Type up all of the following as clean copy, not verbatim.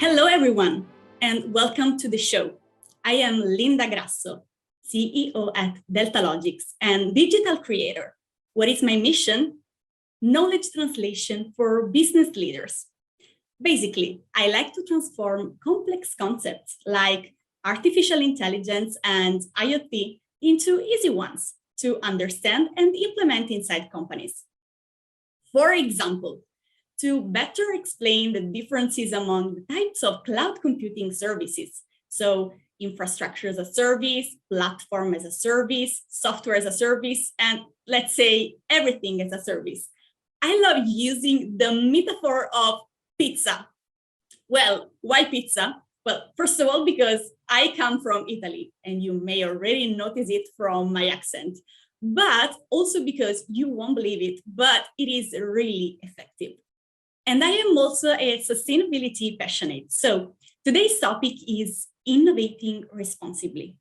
Hello, everyone, and welcome to the show. I am Linda Grasso, CEO at DeltalogiX and digital creator. What is my mission? Knowledge translation for business leaders. Basically, I like to transform complex concepts like artificial intelligence and IoT into easy ones to understand and implement inside companies. For example, to better explain the differences among the types of cloud computing services. So infrastructure as a service, platform as a service, software as a service, and let's say everything as a service. I love using the metaphor of pizza. Well, why pizza? Well, first of all, because I come from Italy, and you may already notice it from my accent, but also because you won't believe it, but it is really effective. And I am also a sustainability passionate. So today's topic is innovating responsibly.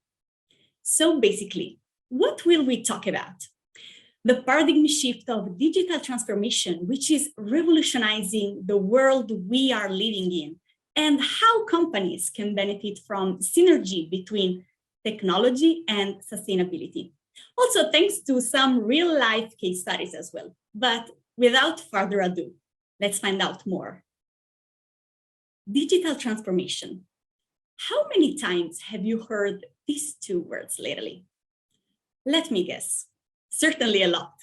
So basically, what will we talk about? The paradigm shift of digital transformation, which is revolutionizing the world we are living in, and how companies can benefit from synergy between technology and sustainability. Also, thanks to some real-life case studies as well. But without further ado, let's find out more. Digital transformation. How many times have you heard these two words lately? Let me guess, certainly a lot.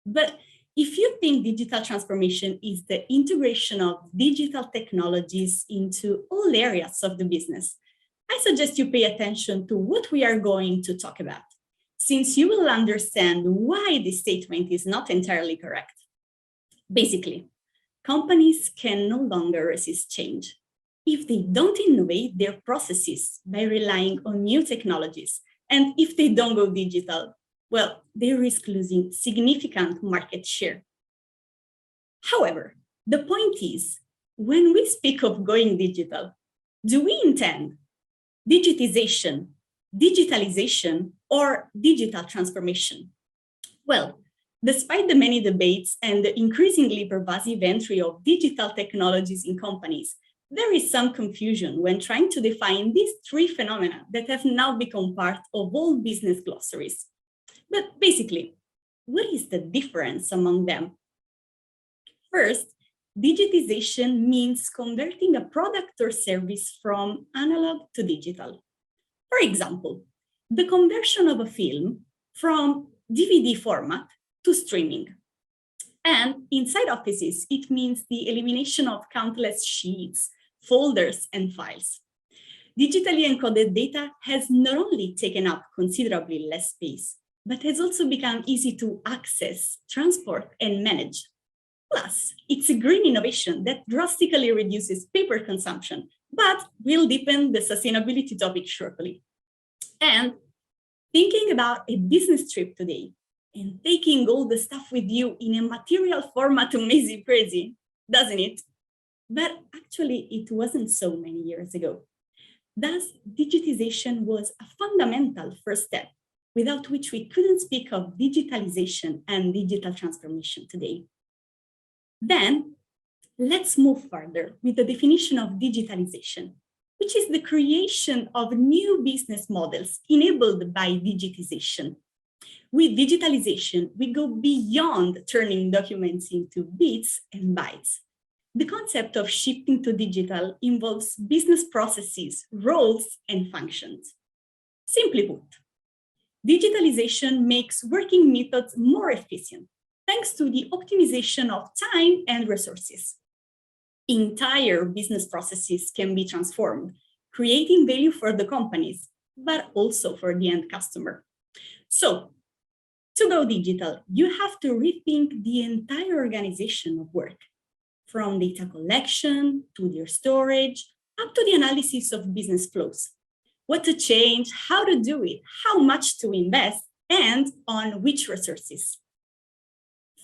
But if you think digital transformation is the integration of digital technologies into all areas of the business, I suggest you pay attention to what we are going to talk about, since you will understand why this statement is not entirely correct. Basically, companies can no longer resist change. If they don't innovate their processes by relying on new technologies, and if they don't go digital, well, they risk losing significant market share. However, the point is, when we speak of going digital, do we intend digitization, digitalization, or digital transformation? Well, despite the many debates and the increasingly pervasive entry of digital technologies in companies, there is some confusion when trying to define these three phenomena that have now become part of all business glossaries. But basically, what is the difference among them? First, digitization means converting a product or service from analog to digital. For example, the conversion of a film from DVD format to streaming. And inside offices, it means the elimination of countless sheets, folders, and files. Digitally encoded data has not only taken up considerably less space, but has also become easy to access, transport, and manage. Plus, it's a green innovation that drastically reduces paper consumption, but will deepen the sustainability topic shortly. And thinking about a business trip today, and taking all the stuff with you in a material format amazes you crazy, doesn't it? But actually, it wasn't so many years ago. Thus, digitization was a fundamental first step, without which we couldn't speak of digitalization and digital transformation today. Then, let's move further with the definition of digitalization, which is the creation of new business models enabled by digitization. With digitalization, we go beyond turning documents into bits and bytes. The concept of shifting to digital involves business processes, roles, and functions. Simply put, digitalization makes working methods more efficient, thanks to the optimization of time and resources. Entire business processes can be transformed, creating value for the companies, but also for the end customer. So, to go digital, you have to rethink the entire organization of work, from data collection to their storage, up to the analysis of business flows. What to change, how to do it, how much to invest, and on which resources.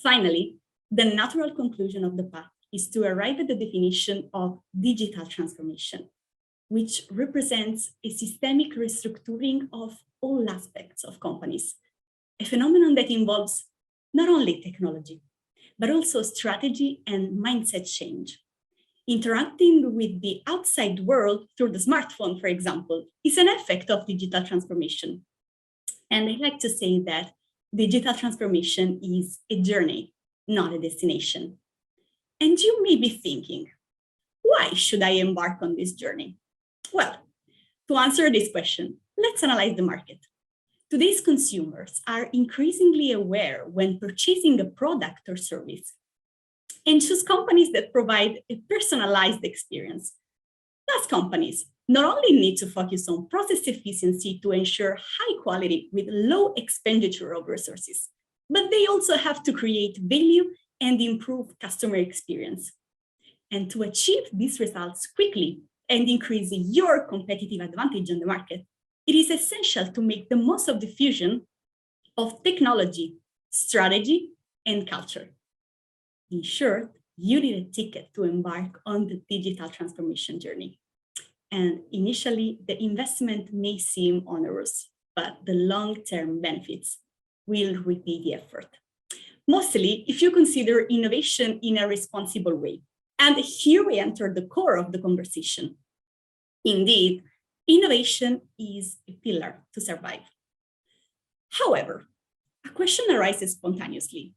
Finally, the natural conclusion of the path is to arrive at the definition of digital transformation, which represents a systemic restructuring of all aspects of companies, a phenomenon that involves not only technology, but also strategy and mindset change. Interacting with the outside world through the smartphone, for example, is an effect of digital transformation. And I like to say that digital transformation is a journey, not a destination. And you may be thinking, why should I embark on this journey? Well, to answer this question, let's analyze the market. Today's consumers are increasingly aware when purchasing a product or service and choose companies that provide a personalized experience. Thus, companies not only need to focus on process efficiency to ensure high quality with low expenditure of resources, but they also have to create value and improve customer experience. And to achieve these results quickly and increase your competitive advantage on the market, it is essential to make the most of the fusion of technology, strategy, and culture. In short, you need a ticket to embark on the digital transformation journey. And initially, the investment may seem onerous, but the long-term benefits will repay the effort. Mostly, if you consider innovation in a responsible way. And here we enter the core of the conversation. Indeed, innovation is a pillar to survive. However, a question arises spontaneously.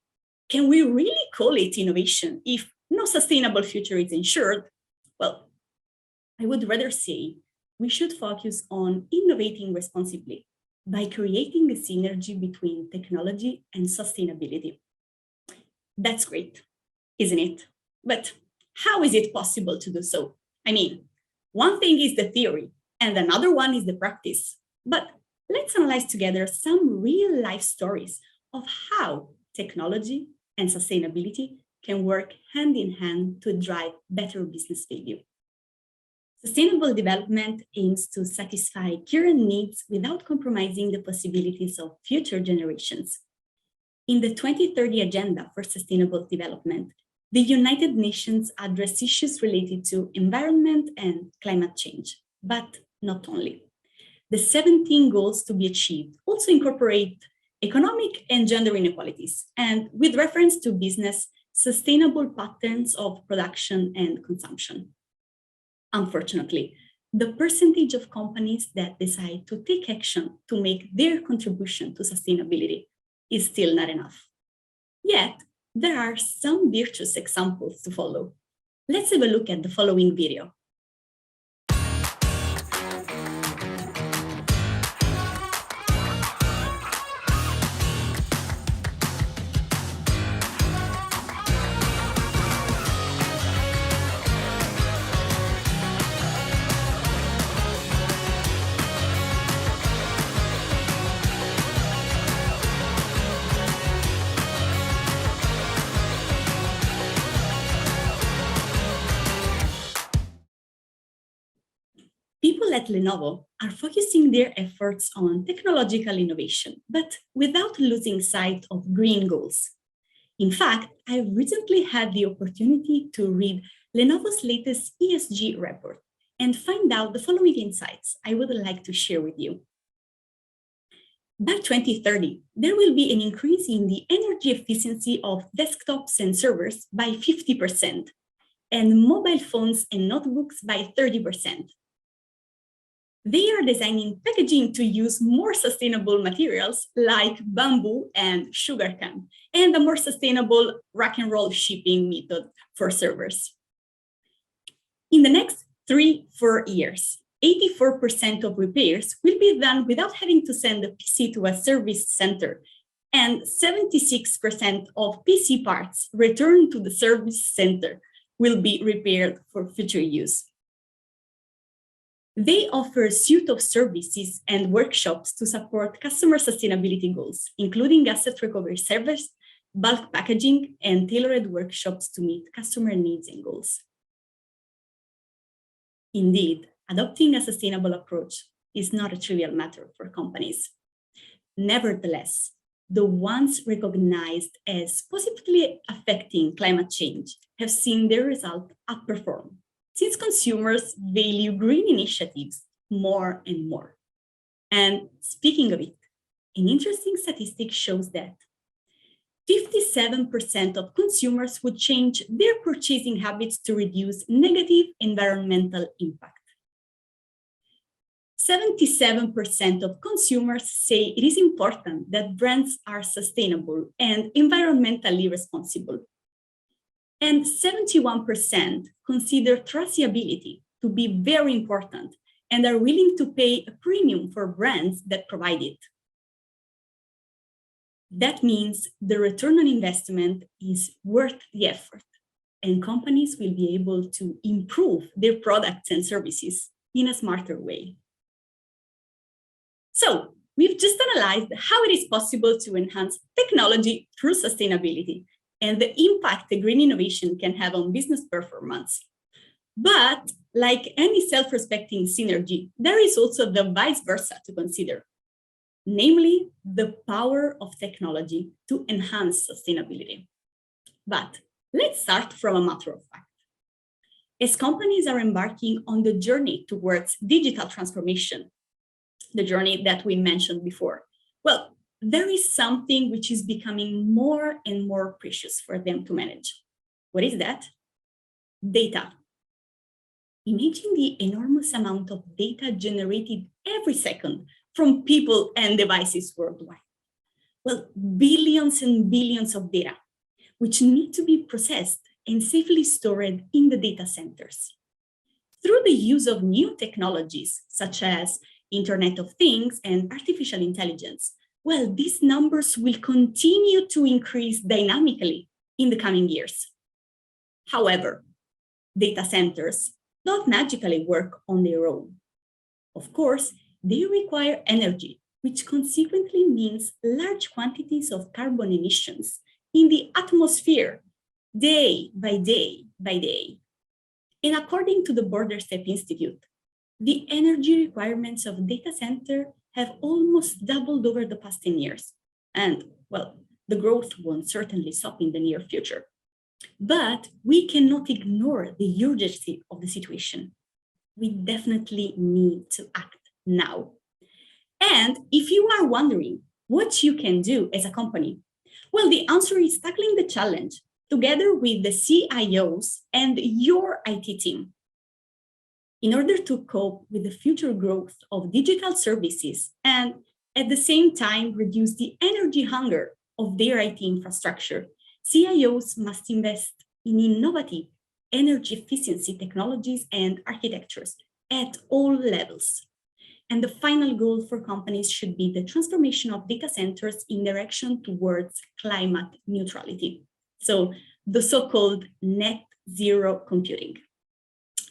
Can we really call it innovation if no sustainable future is ensured? Well, I would rather say we should focus on innovating responsibly by creating a synergy between technology and sustainability. That's great, isn't it? But how is it possible to do so? I mean, one thing is the theory and another one is the practice. But let's analyze together some real life stories of how technology and sustainability can work hand in hand to drive better business value. Sustainable development aims to satisfy current needs without compromising the possibilities of future generations. In the 2030 Agenda for Sustainable Development, the United Nations address issues related to environment and climate change, but not only. The 17 goals to be achieved also incorporate economic and gender inequalities, and with reference to business, sustainable patterns of production and consumption. Unfortunately, the percentage of companies that decide to take action to make their contribution to sustainability is still not enough. Yet, there are some virtuous examples to follow. Let's have a look at the following video. People at Lenovo are focusing their efforts on technological innovation, but without losing sight of green goals. In fact, I recently had the opportunity to read Lenovo's latest ESG report and find out the following insights I would like to share with you. By 2030, there will be an increase in the energy efficiency of desktops and servers by 50%, and mobile phones and notebooks by 30%. They are designing packaging to use more sustainable materials like bamboo and sugarcane, and a more sustainable rack and roll shipping method for servers. In the next 3-4 years, 84% of repairs will be done without having to send a PC to a service center, and 76% of PC parts returned to the service center will be repaired for future use. They offer a suite of services and workshops to support customer sustainability goals, including asset recovery service, bulk packaging, and tailored workshops to meet customer needs and goals. Indeed, adopting a sustainable approach is not a trivial matter for companies. Nevertheless, the ones recognized as positively affecting climate change have seen their result outperform, since consumers value green initiatives more and more. And speaking of it, an interesting statistic shows that 57% of consumers would change their purchasing habits to reduce negative environmental impact. 77% of consumers say it is important that brands are sustainable and environmentally responsible. And 71% consider traceability to be very important and are willing to pay a premium for brands that provide it. That means the return on investment is worth the effort, and companies will be able to improve their products and services in a smarter way. So, we've just analyzed how it is possible to enhance technology through sustainability and the impact a green innovation can have on business performance. But like any self-respecting synergy, there is also the vice versa to consider, namely the power of technology to enhance sustainability. But let's start from a matter of fact. As companies are embarking on the journey towards digital transformation, the journey that we mentioned before, well, there is something which is becoming more and more precious for them to manage. What is that? Data. Imagine the enormous amount of data generated every second from people and devices worldwide. Well, billions and billions of data, which need to be processed and safely stored in the data centers. Through the use of new technologies, such as Internet of Things and artificial intelligence, well, these numbers will continue to increase dynamically in the coming years. However, data centers don't magically work on their own. Of course, they require energy, which consequently means large quantities of carbon emissions in the atmosphere day by day by day. And according to the Border Step Institute, the energy requirements of data center have almost doubled over the past 10 years. And, well, the growth won't certainly stop in the near future. But we cannot ignore the urgency of the situation. We definitely need to act now. And if you are wondering what you can do as a company, well, the answer is tackling the challenge together with the CIOs and your IT team. In order to cope with the future growth of digital services and at the same time reduce the energy hunger of their IT infrastructure, CIOs must invest in innovative energy efficiency technologies and architectures at all levels. And the final goal for companies should be the transformation of data centers in direction towards climate neutrality. So the so-called net zero computing.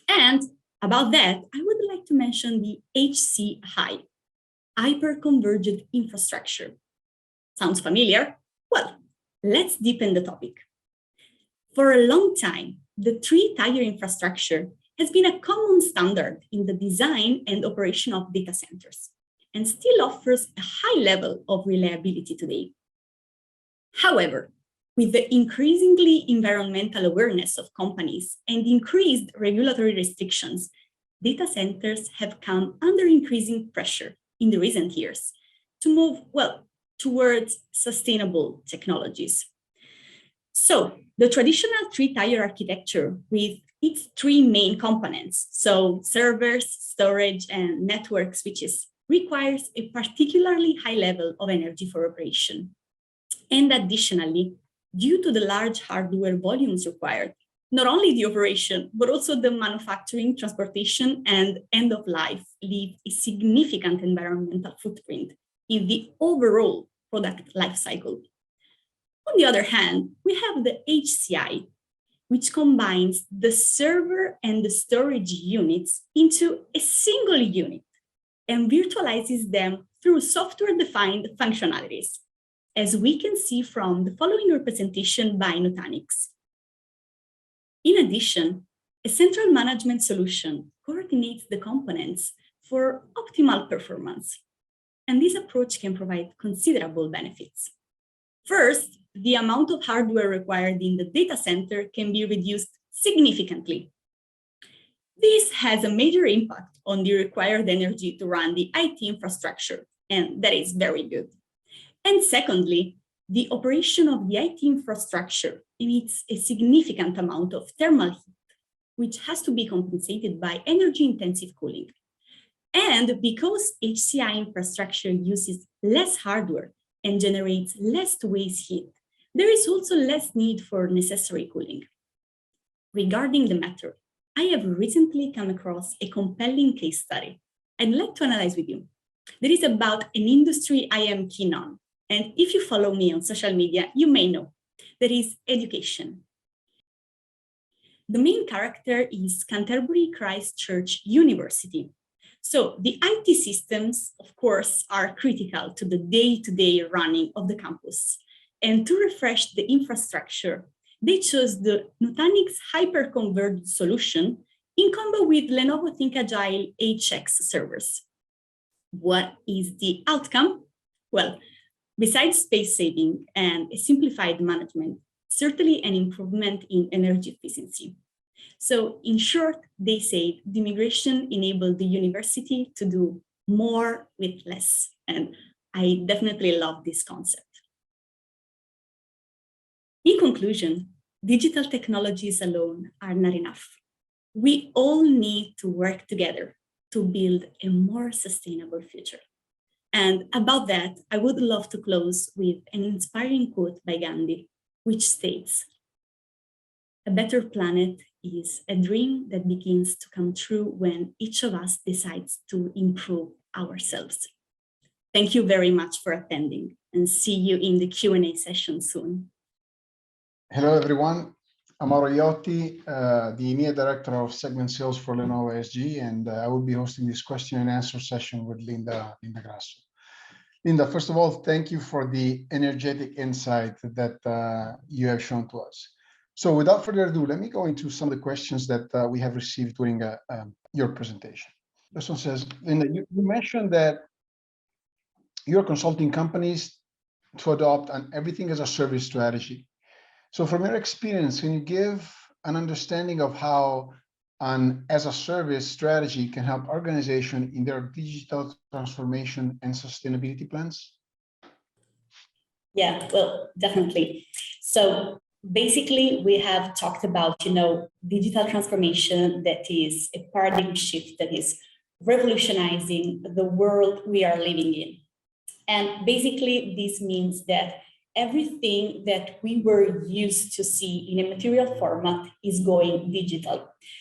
And about that, I would like to mention the HCI, hyperconverged infrastructure. Sounds familiar? Well, let's deepen the topic. For a long time, the three-tier infrastructure has been a common standard in the design and operation of data centers and still offers a high level of reliability today. However, with the increasingly environmental awareness of companies and increased regulatory restrictions, data centers have come under increasing pressure in the recent years to move, well, towards sustainable technologies. So the traditional three-tier architecture with its three main components, so servers, storage, and network switches, requires a particularly high level of energy for operation. And additionally, due to the large hardware volumes required, not only the operation, but also the manufacturing, transportation, and end of life leave a significant environmental footprint in the overall product lifecycle. On the other hand, we have the HCI, which combines the server and the storage units into a single unit and virtualizes them through software-defined functionalities, as we can see from the following representation by Nutanix. In addition, a central management solution coordinates the components for optimal performance, and this approach can provide considerable benefits. First, the amount of hardware required in the data center can be reduced significantly. This has a major impact on the required energy to run the IT infrastructure, and that is very good. And secondly, the operation of the IT infrastructure emits a significant amount of thermal heat, which has to be compensated by energy-intensive cooling. And because HCI infrastructure uses less hardware and generates less waste heat, there is also less need for necessary cooling. Regarding the matter, I have recently come across a compelling case study I'd like to analyze with you. That is about an industry I am keen on. And if you follow me on social media, you may know. That is education. The main character is Canterbury Christ Church University. So the IT systems, of course, are critical to the day-to-day running of the campus. And to refresh the infrastructure, they chose the Nutanix hyper-converged solution in combo with Lenovo ThinkAgile HX servers. What is the outcome? Well, besides space saving and a simplified management, certainly an improvement in energy efficiency. So in short, they say the migration enabled the university to do more with less. And I definitely love this concept. In conclusion, digital technologies alone are not enough. We all need to work together to build a more sustainable future. And about that, I would love to close with an inspiring quote by Gandhi, which states, "A better planet is a dream that begins to come true when each of us decides to improve ourselves." Thank you very much for attending, and see you in the Q&A session soon. Hello, everyone. I'm Mauro Iotti, the EMEA Director of Segment Sales for Lenovo SG, and I will be hosting this question and answer session with Linda Grasso. Linda, first of all, thank you for the energetic insight that you have shown to us. So without further ado, let me go into some of the questions that we have received during your presentation. This one says, Linda, you mentioned that you're consulting companies to adopt an everything as a service strategy. So from your experience, can you give an understanding of how an as a service strategy can help organization in their digital transformation and sustainability plans? Yeah, well, definitely. So basically, we have talked about, digital transformation that is a paradigm shift that is revolutionizing the world we are living in. And basically, this means that everything that we were used to see in a material format is going digital.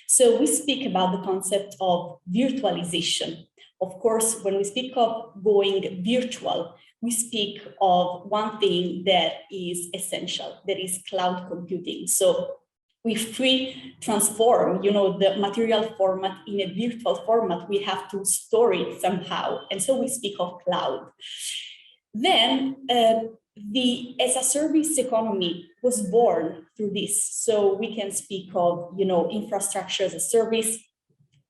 So we speak about the concept of virtualization. Of course, when we speak of going virtual, we speak of one thing that is essential, that is cloud computing. So if we transform, the material format in a virtual format, we have to store it somehow. And so we speak of cloud. Then the as a service economy was born through this. So we can speak of, infrastructure as a service,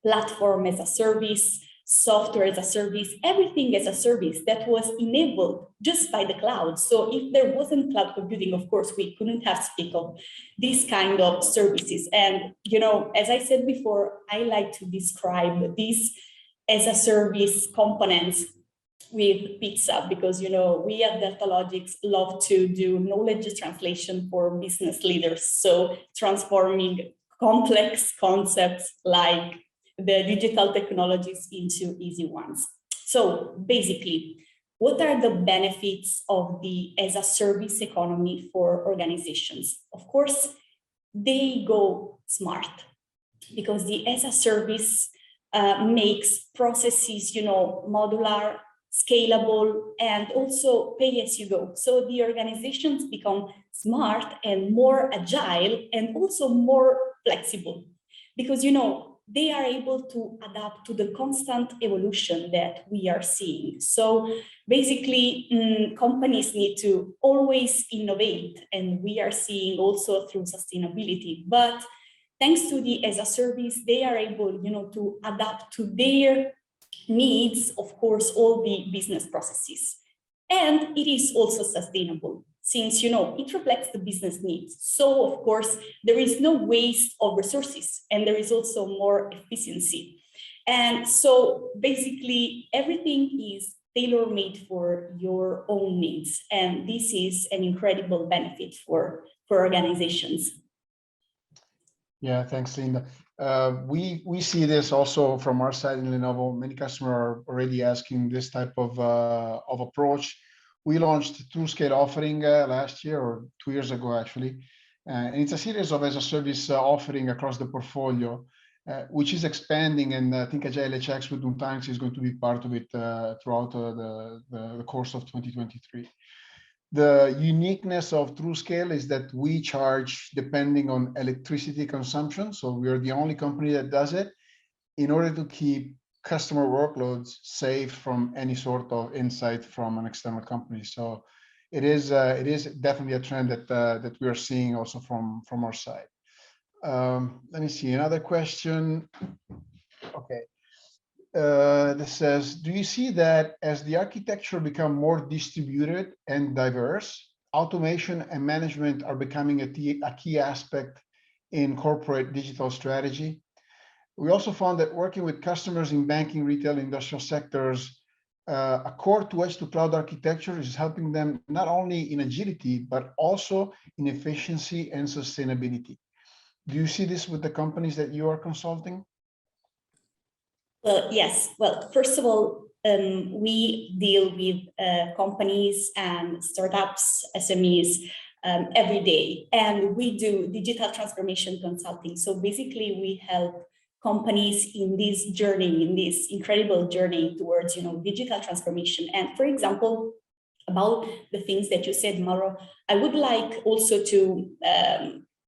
platform as a service, software as a service, everything as a service that was enabled just by the cloud. So if there wasn't cloud computing, of course, we couldn't have speak of these kind of services. And, as I said before, I like to describe these as a service components with pizza, because, we at DeltalogiX love to do knowledge translation for business leaders. So transforming complex concepts like the digital technologies into easy ones. So basically, what are the benefits of the as a service economy for organizations? Of course, they go smart, because the as a service makes processes, modular, scalable, and also pay as you go. So the organizations become smart and more agile and also more flexible, because, they are able to adapt to the constant evolution that we are seeing. So basically, companies need to always innovate, and we are seeing also through sustainability. But thanks to the as a service, they are able, to adapt to their needs, of course, all the business processes. And it is also sustainable, since, it reflects the business needs. So, of course, there is no waste of resources, and there is also more efficiency. And so basically, everything is tailor-made for your own needs. And this is an incredible benefit for organizations. Yeah, thanks, Linda. We see this also from our side in Lenovo. Many customers are already asking this type of approach. We launched a TrueScale offering last year or 2 years ago, actually. And it's a series of as-a-service offering across the portfolio, which is expanding. And I think DeltalogiX with Nutanix is going to be part of it throughout the course of 2023. The uniqueness of TrueScale is that we charge depending on electricity consumption. So we are the only company that does it in order to keep customer workloads safe from any sort of insight from an external company. So it is definitely a trend that we are seeing also from our side. Let me see another question. Okay. This says, do you see that as the architecture become more distributed and diverse, automation and management are becoming a key aspect in corporate digital strategy? We also found that working with customers in banking, retail, industrial sectors, a core to edge to cloud architecture is helping them not only in agility, but also in efficiency and sustainability. Do you see this with the companies that you are consulting? Well, yes. Well, first of all, we deal with companies and startups, SMEs every day, and we do digital transformation consulting. So basically, we help companies in this journey, in this incredible journey towards, digital transformation. And for example, about the things that you said, Mauro, I would like also to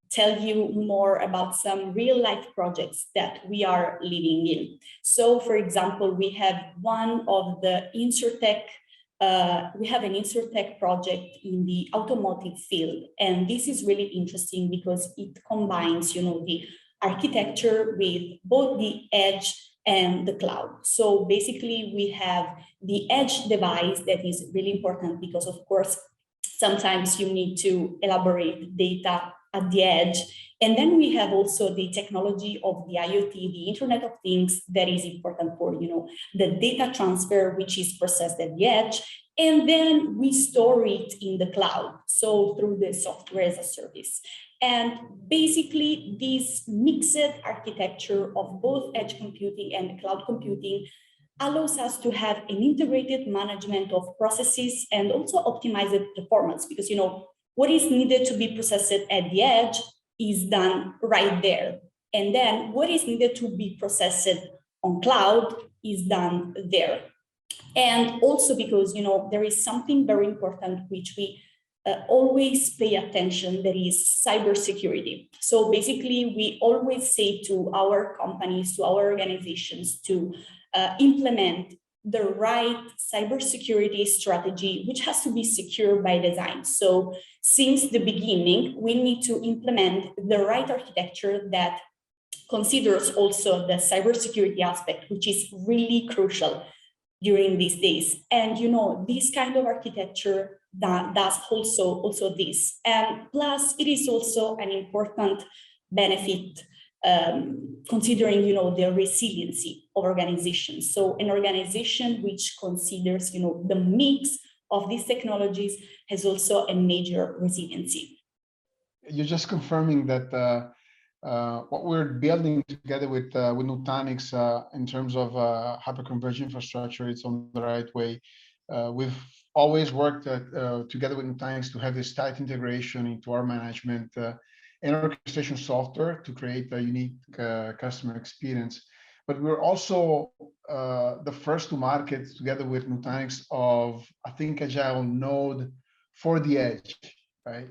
tell you more about some real life projects that we are leading in. So for example, we have one of the InsurTech, we have an InsurTech project in the automotive field. And this is really interesting because it combines, the architecture with both the edge and the cloud. So basically we have the edge device that is really important because of course, sometimes you need to elaborate data at the edge. And then we have also the technology of the IoT, the Internet of Things, that is important for, the data transfer, which is processed at the edge. And then we store it in the cloud. So through the software as a service. And basically this mixed architecture of both edge computing and cloud computing allows us to have an integrated management of processes and also optimized performance because, what is needed to be processed at the edge is done right there. And then what is needed to be processed on cloud is done there. And also because, there is something very important which we always pay attention, that is cybersecurity. So basically, we always say to our companies, to our organizations to implement the right cybersecurity strategy, which has to be secure by design. So since the beginning, we need to implement the right architecture that considers also the cybersecurity aspect, which is really crucial during these days. And this kind of architecture that does also this. And plus, it is also an important benefit considering the resiliency of organizations. So an organization which considers the mix of these technologies has also a major resiliency. You're just confirming that what we're building together with Nutanix in terms of hyperconverged infrastructure, it's on the right way. We've always worked together with Nutanix to have this tight integration into our management and orchestration software to create a unique customer experience. But we're also the first to market together with Nutanix of, I think, Agile Node for the edge. Right,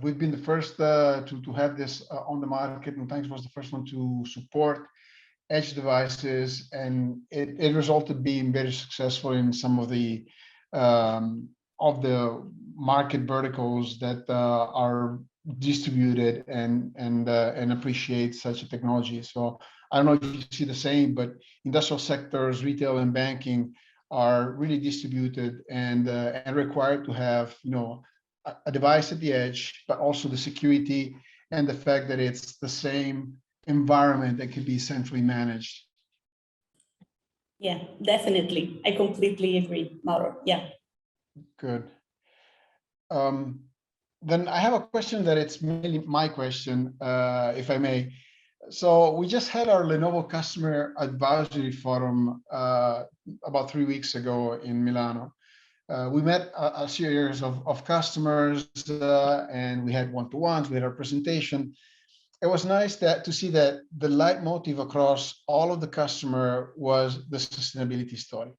we've been the first to have this on the market. Nutanix was the first one to support edge devices, and it resulted being very successful in some of the market verticals that are distributed and appreciate such a technology. So I don't know if you see the same, but industrial sectors, retail, and banking are really distributed and required to have a device at the edge, but also the security and the fact that it's the same environment that can be centrally managed. Yeah, definitely. I completely agree, Mauro. Yeah. Good. Then I have a question that it's mainly my question, if I may. So we just had our Lenovo Customer Advisory Forum about 3 weeks ago in Milano. We met a series of customers and we had one-to-ones, we had our presentation. It was nice to see that the leitmotif across all of the customer was the sustainability story.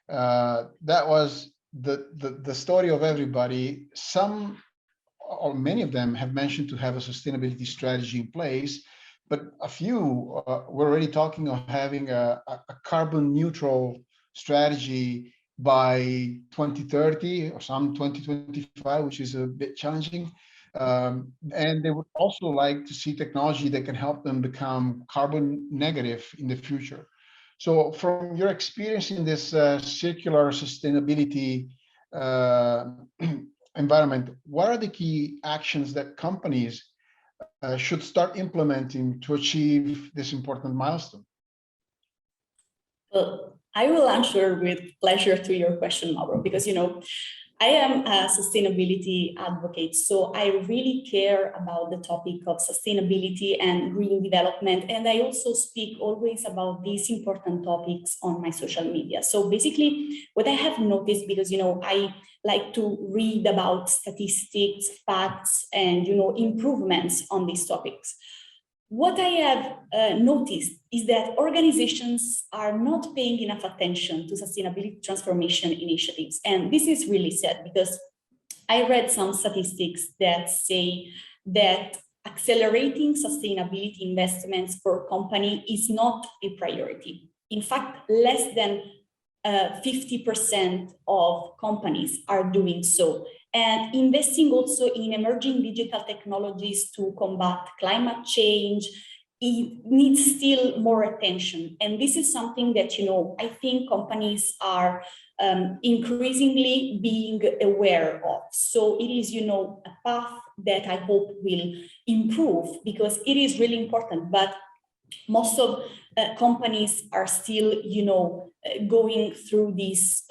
That was the story of everybody. Some or many of them have mentioned to have a sustainability strategy in place, but a few were already talking of having a carbon neutral strategy by 2030 or some 2025, which is a bit challenging. And they would also like to see technology that can help them become carbon negative in the future. So from your experience in this circular sustainability environment, what are the key actions that companies should start implementing to achieve this important milestone? Well, I will answer with pleasure to your question, Mauro, because, I am a sustainability advocate, so I really care about the topic of sustainability and green development. And I also speak always about these important topics on my social media. So basically what I have noticed, because, I like to read about statistics, facts, and, improvements on these topics. What I have noticed is that organizations are not paying enough attention to sustainability transformation initiatives. And this is really sad because I read some statistics that say that accelerating sustainability investments for company is not a priority. In fact, less than 50% of companies are doing so. And investing also in emerging digital technologies to combat climate change, it needs still more attention. And this is something that, I think companies are increasingly being aware of. So it is, a path that I hope will improve because it is really important. But most of companies are still, going through this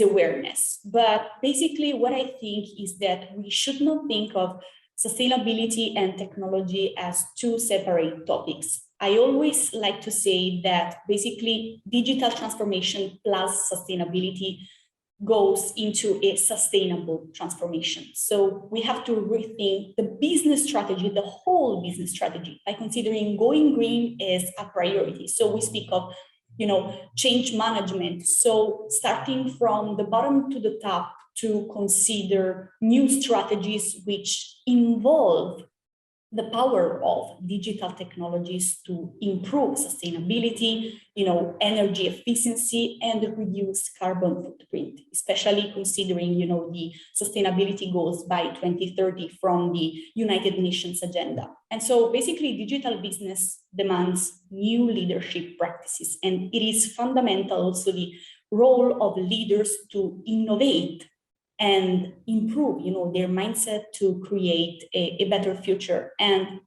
awareness. But basically what I think is that we should not think of sustainability and technology as two separate topics. I always like to say that basically digital transformation plus sustainability goes into a sustainable transformation. So we have to rethink the business strategy, the whole business strategy, by considering going green as a priority. So we speak of, change management. So starting from the bottom to the top to consider new strategies which involve the power of digital technologies to improve sustainability, energy efficiency, and reduce carbon footprint, especially considering, the sustainability goals by 2030 from the United Nations agenda. And so basically digital business demands new leadership practices, and it is fundamental also the role of leaders to innovate and improve, their mindset to create a better future. And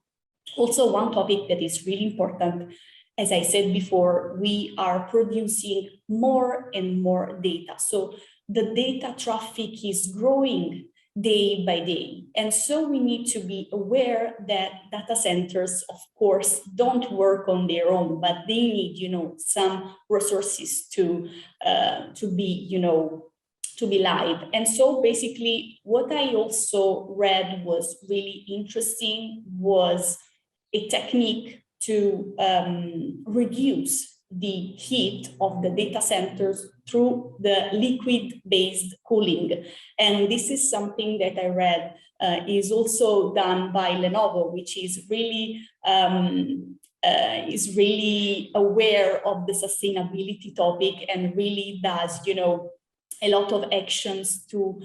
also one topic that is really important, as I said before, we are producing more and more data. So the data traffic is growing day by day. And so we need to be aware that data centers, of course, don't work on their own, but they need, some resources to be, to be live. And so basically what I also read was really interesting was a technique to reduce the heat of the data centers through the liquid-based cooling. And this is something that I read is also done by Lenovo, which is really aware of the sustainability topic and really does, a lot of actions to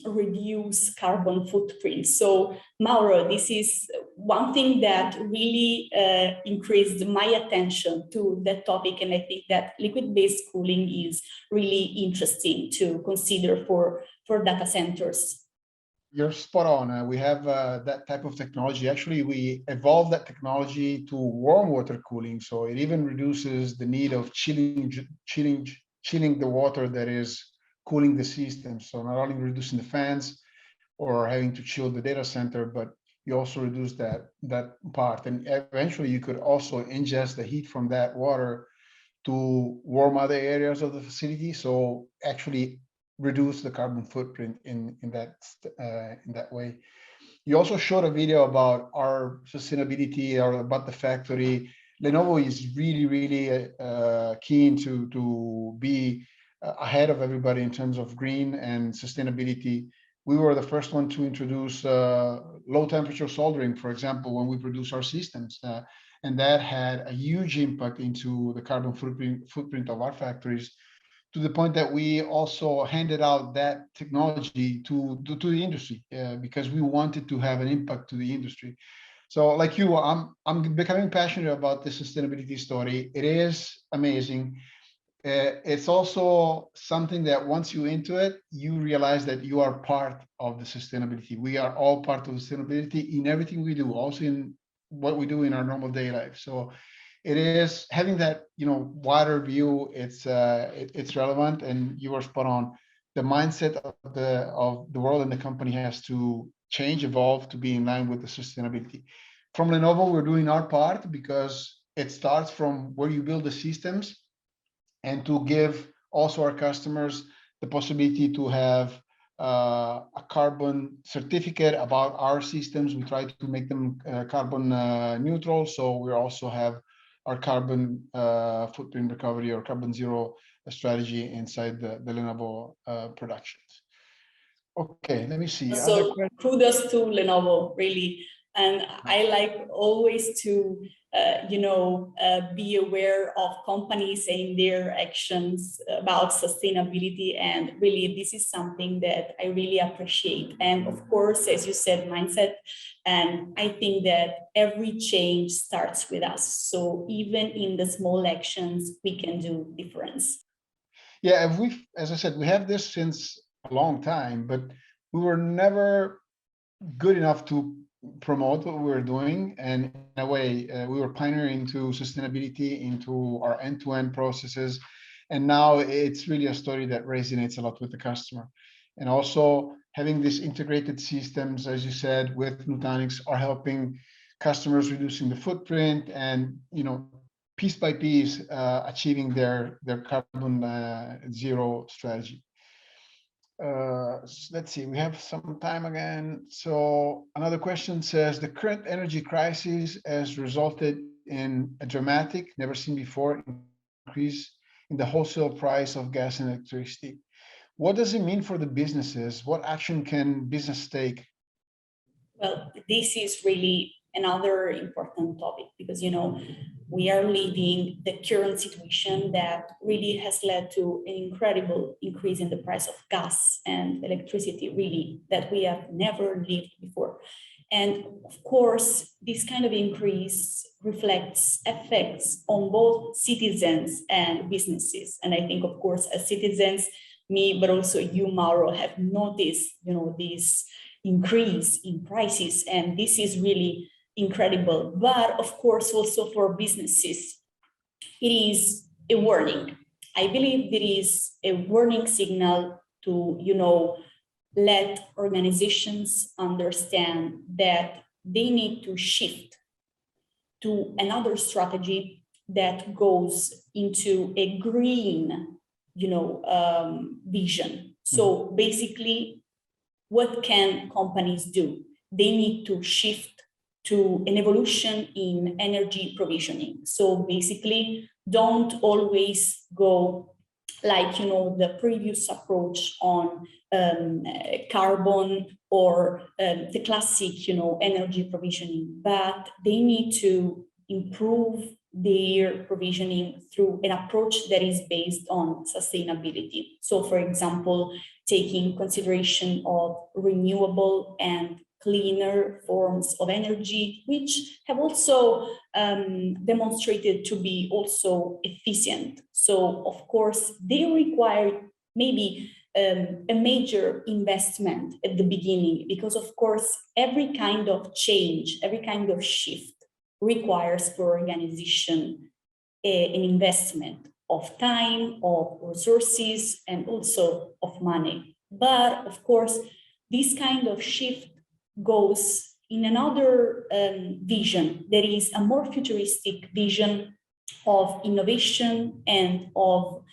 reduce carbon footprint. So Mauro, this is one thing that really increased my attention to that topic. And I think that liquid-based cooling is really interesting to consider for data centers. You're spot on. We have that type of technology. Actually, we evolved that technology to warm water cooling, so it even reduces the need of chilling the water that is cooling the system. So not only reducing the fans or having to chill the data center, but you also reduce that part. And eventually, you could also ingest the heat from that water to warm other areas of the facility. So actually reduce the carbon footprint in that way. You also showed a video about our sustainability or about the factory. Lenovo is really keen to be ahead of everybody in terms of green and sustainability. We were the first one to introduce low temperature soldering, for example, when we produce our systems. And that had a huge impact into the carbon footprint of our factories, to the point that we also handed out that technology to the industry because we wanted to have an impact to the industry. So like you, I'm becoming passionate about the sustainability story. It is amazing. It's also something that once you into it, you realize that you are part of the sustainability. We are all part of sustainability in everything we do, also in what we do in our normal day life. So it is having that, wider view. It's relevant, and you are spot on. The mindset of the world and the company has to change, evolve to be in line with the sustainability. From Lenovo, we're doing our part because it starts from where you build the systems, and to give also our customers the possibility to have a carbon certificate about our systems. We try to make them carbon neutral. So we also have our carbon footprint recovery or carbon zero strategy inside the Lenovo productions. Okay, let me see. So kudos to Lenovo, really. And I like always to, be aware of companies and their actions about sustainability. And really, this is something that I really appreciate. And of course, as you said, mindset. And I think that every change starts with us. So even in the small actions, we can do difference. Yeah, as I said, we have this since a long time, but we were never good enough to promote what we were doing. And in a way, we were pioneering into sustainability, into our end-to-end processes. And now it's really a story that resonates a lot with the customer. And also having these integrated systems, as you said, with Nutanix, are helping customers reducing the footprint and, piece by piece, achieving their carbon zero strategy. Let's see, we have some time again. So another question says, the current energy crisis has resulted in a dramatic, never seen before, increase in the wholesale price of gas and electricity. What does it mean for the businesses? What action can business take? Well, this is really another important topic because, we are living the current situation that really has led to an incredible increase in the price of gas and electricity, really, that we have never lived before. And of course, this kind of increase reflects effects on both citizens and businesses. And I think, of course, as citizens, me, but also you, Mauro, have noticed, this increase in prices. And this is really incredible. But of course, also for businesses, it is a warning. I believe it is a warning signal to, let organizations understand that they need to shift to another strategy that goes into a green, vision. So basically, what can companies do? They need to shift to an evolution in energy provisioning. So basically, don't always go like, the previous approach on carbon or the classic, energy provisioning, but they need to improve their provisioning through an approach that is based on sustainability. So for example, taking consideration of renewable and cleaner forms of energy, which have also demonstrated to be also efficient. So of course, they require maybe a major investment at the beginning, because of course, every kind of change, every kind of shift requires for organization an investment of time, of resources, and also of money. But of course, this kind of shift goes in another vision. There is a more futuristic vision of innovation and of,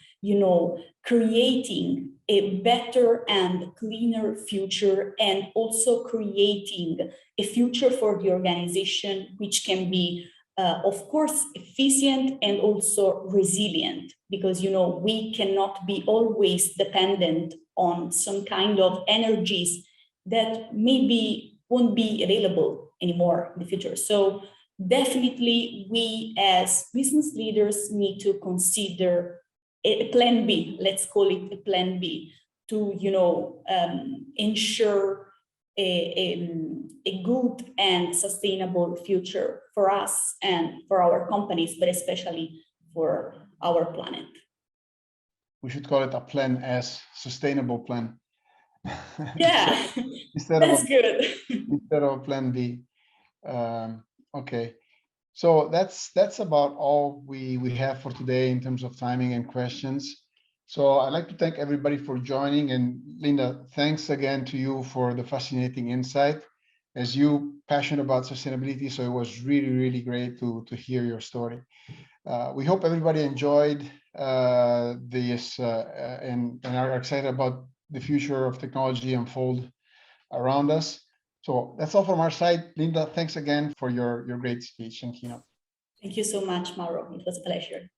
creating a better and cleaner future, and also creating a future for the organization which can be, of course, efficient and also resilient, because, we cannot be always dependent on some kind of energies that maybe won't be available anymore in the future. So definitely we as business leaders need to consider a plan B, let's call it a plan B, to ensure a good and sustainable future for us and for our companies, but especially for our planet. We should call it a plan S, sustainable plan. Yeah, That's good. Instead of a plan B. Okay. So that's about all we have for today in terms of timing and questions. So I'd like to thank everybody for joining, and Linda, thanks again to you for the fascinating insight. As you passionate about sustainability, so it was really, really great to hear your story. We hope everybody enjoyed this and are excited about the future of technology unfold around us. So that's all from our side. Linda, thanks again for your great speech and keynote. Thank you so much, Mauro. It was a pleasure.